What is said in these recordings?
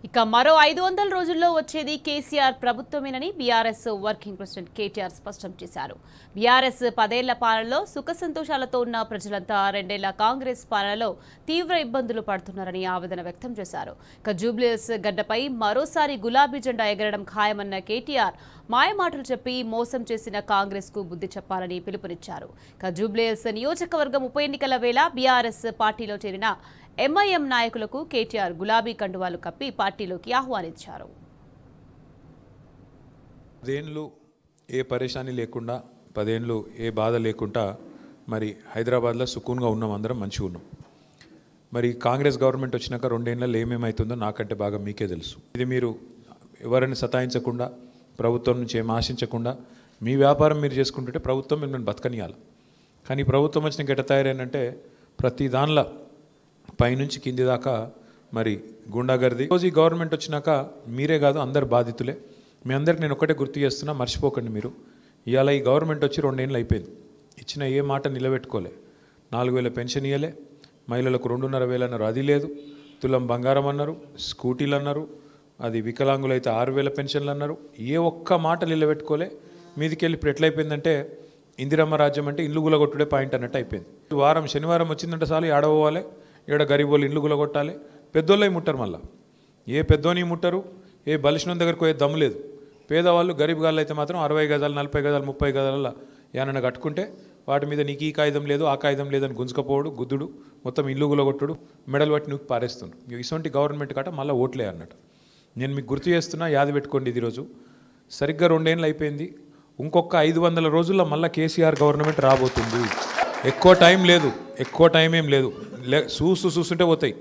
ఇక మరో 500 రోజుల్లో వచ్చేది కేసీఆర్ ప్రభుత్వమేనని బీఆర్ఎస్ వర్కింగ్ ప్రెసిడెంట్ కేటీఆర్ స్పష్టం చేశారు. బీఆర్ఎస్ 10 ఏళ్ల పాలనలో సుఖ సంతోషాలతో ఉన్న ప్రజలంతా 2 ఏళ్ల కాంగ్రెస్ పాలనలో తీవ్ర ఇబ్బందులు పడుతున్నారని ఆవేదన వ్యక్తం చేశారు. ఇక జూబ్లీహిల్స్ గడ్డపై మరోసారి గులాబీ జెండా ఎగరడం ఖాయమన్న కేటీఆర్ మాయమాటలు చెప్పి మోసం చేసిన కాంగ్రెస్ కు బుద్ధి చెప్పాలని పిలుపునిచ్చారు. ఇక జూబ్లీహిల్స్ నియోజకవర్గం ఉప ఎన్నికల వేళ బీఆర్ఎస్ పార్టీలో చేరిన ఎంఐఎం నాయకులకు కేటీఆర్ గులాబీ కండువాలు కప్పి పార్టీలోకి ఆహ్వానించారు. 10 ఏళ్ళు ఏ పరేషాని లేకుండా 10 ఏళ్ళు ఏ బాధ లేకుండా మరి హైదరాబాద్లో సుకూన్గా ఉన్నాం, అందరం మంచిగా ఉన్నాం. మరి కాంగ్రెస్ గవర్నమెంట్ వచ్చినాక 2 ఏళ్ళలో ఏమేమవుతుందో నాకంటే బాగా మీకే తెలుసు. ఇది మీరు ఎవరిని సతాయించకుండా, ప్రభుత్వం నుంచి ఏం ఆశించకుండా మీ వ్యాపారం మీరు చేసుకుంటుంటే ప్రభుత్వం మిమ్మల్ని బతకనియాలి. కానీ ప్రభుత్వం వచ్చిన గెట తయారైనంటే ప్రతి దానిలో పైనుంచి కింది దాకా మరి గుండాగర్ది. రోజు ఈ గవర్నమెంట్ వచ్చినాక మీరే కాదు అందరు బాధితులే. మీ అందరికి నేను ఒకటే గుర్తు చేస్తున్నా, మర్చిపోకండి మీరు. ఇవాళ ఈ గవర్నమెంట్ వచ్చి 2 ఏళ్ళు అయిపోయింది. ఇచ్చిన ఏ మాట నిలబెట్టుకోలే. 4000 పెన్షన్ ఇవ్వలే, మహిళలకు 2,500 అన్నారు, అది లేదు. తులం బంగారం అన్నారు, స్కూటీలు అన్నారు, అది వికలాంగులు అయితే 6,000 పెన్షన్లు అన్నారు. ఏ ఒక్క మాట నిలబెట్టుకోలే. మీదికి వెళ్ళి ఇప్పుడు ఎట్లయిపోయిందంటే ఇందిరమ్మ రాజ్యం అంటే ఇల్లు గులగొట్టుడే పాయింట్ అన్నట్టు అయిపోయింది. వారం శనివారం వచ్చిందంటే చాలు ఏడవాలి, ఏడ గరీబోళ్ళు ఇల్లు గులగొట్టాలి. పెద్దోళ్ళే ముట్టరు, మళ్ళీ ఏ పెద్దోని ముట్టరు, ఏ బలిసిన దగ్గరకు పోయే దమ్ము లేదు. పేదవాళ్ళు గరీబ్ గాళ్ళు అయితే మాత్రం 60 గజాలు 40 గజాలు 30 గజాల ఏమన్నా కట్టుకుంటే వాటి మీద నీకు ఈ కాగితం లేదు ఆ కాగితం లేదని గుంజుకపోవడు, గుద్దుడు, మొత్తం ఇల్లు గులగొట్టుడు, మెడలు పట్టి నువ్వు పారేస్తుండు. ఇటువంటి గవర్నమెంట్ కాట మళ్ళీ ఓట్లే అన్నట్టు. నేను మీకు గుర్తు చేస్తున్నా, యాది పెట్టుకోండి. ఇది రోజు సరిగ్గా 2 ఏళ్ళు అయిపోయింది. ఇంకొక 500 రోజుల్లో మళ్ళీ కేసీఆర్ గవర్నమెంట్ రాబోతుంది. ఎక్కువ టైం లేదు, ఎక్కువ టైం ఏం లేదు. చూస్తుంటే పోతాయి.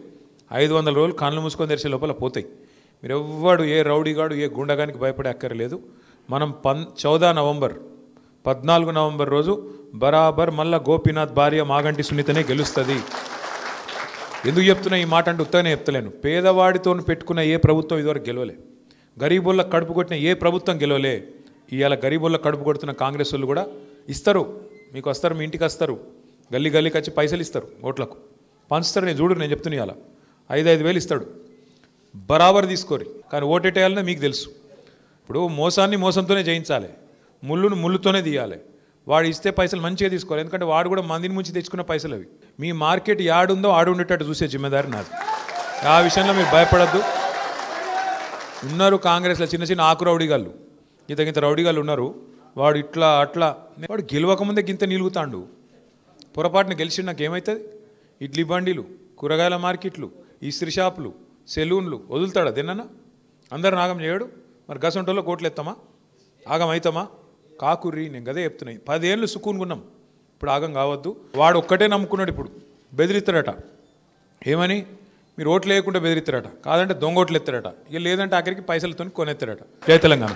500 రోజులు కళ్ళు మూసుకొని తెరిచే లోపల పోతాయి. మీరు ఎవ్వడు ఏ రౌడీగాడు ఏ గుండగానికి భయపడే అక్కర్లేదు. మనం 14 నవంబర్ రోజు బరాబర్ మళ్ళా గోపీనాథ్ భార్య మాగంటి సునీతనే గెలుస్తుంది. ఎందుకు చెప్తున్నా ఈ మాట అంటే ఉత్తగానే చెప్తలేను. పేదవాడితో పెట్టుకున్న ఏ ప్రభుత్వం ఇదివరకు గెలవలే. గరీబుల్లో కడుపు కొట్టిన ఏ ప్రభుత్వం గెలవలే. ఇవాళ గరీబుల్లో కడుపు కొడుతున్న కాంగ్రెస్ వాళ్ళు కూడా ఇస్తారు, మీకు వస్తారు, మీ ఇంటికి వస్తారు, గల్లీ గల్లీకి వచ్చి పైసలు ఇస్తారు, ఓట్లకు పంచుతారు. నేను చూడు, నేను చెప్తున్నా, ఇవాళ 5,000 ఇస్తాడు, బరాబర్ తీసుకోరు. కానీ ఓటేటేయాలనే మీకు తెలుసు. ఇప్పుడు మోసాన్ని మోసంతోనే జయించాలి, ముళ్ళును ముళ్ళుతోనే తీయాలి. వాడు ఇస్తే పైసలు మంచిగా తీసుకోవాలి, ఎందుకంటే వాడు కూడా మందిని ముంచి తెచ్చుకున్న పైసలు అవి. మీ మార్కెట్ యాడుందో ఆడు ఉండేటట్టు చూసే జిమ్మేదారి నాది. ఆ విషయంలో మీరు భయపడద్దు. ఉన్నారు కాంగ్రెస్లో చిన్న చిన్న ఆకు రౌడీగాళ్ళు, ఇంత రౌడీగాళ్ళు ఉన్నారు. వాడు ఇట్లా అట్లా, వాడు గెలవకముందే గింత నిలుగుతాండు. పొరపాటున గెలిచి నాకు ఏమవుతుంది? ఇడ్లీ బండిలు, కూరగాయల మార్కెట్లు, ఇస్త్రీ షాపులు, సెలూన్లు వదులుతాడా? దేనన్నా అందరు నాగం చేయడు. మరి గసంటోళ్ళో కోట్లు ఎత్తామా? ఆగం అవుతామా? కాకుర్రి. నేను గదే చెప్తున్నాయి. 10 ఏళ్ళు సుకూన్గున్నాం, ఇప్పుడు ఆగం కావద్దు. వాడు ఒక్కటే నమ్ముకున్నాడు. ఇప్పుడు బెదిరిస్తాడట. ఏమని? మీరు ఓట్లు వేయకుండా బెదిరిస్తారట, కాదంటే దొంగ ఓట్లు ఎత్తారట, ఇక లేదంటే ఆఖరికి పైసలతో కొనెత్తారట. జై తెలంగాణ.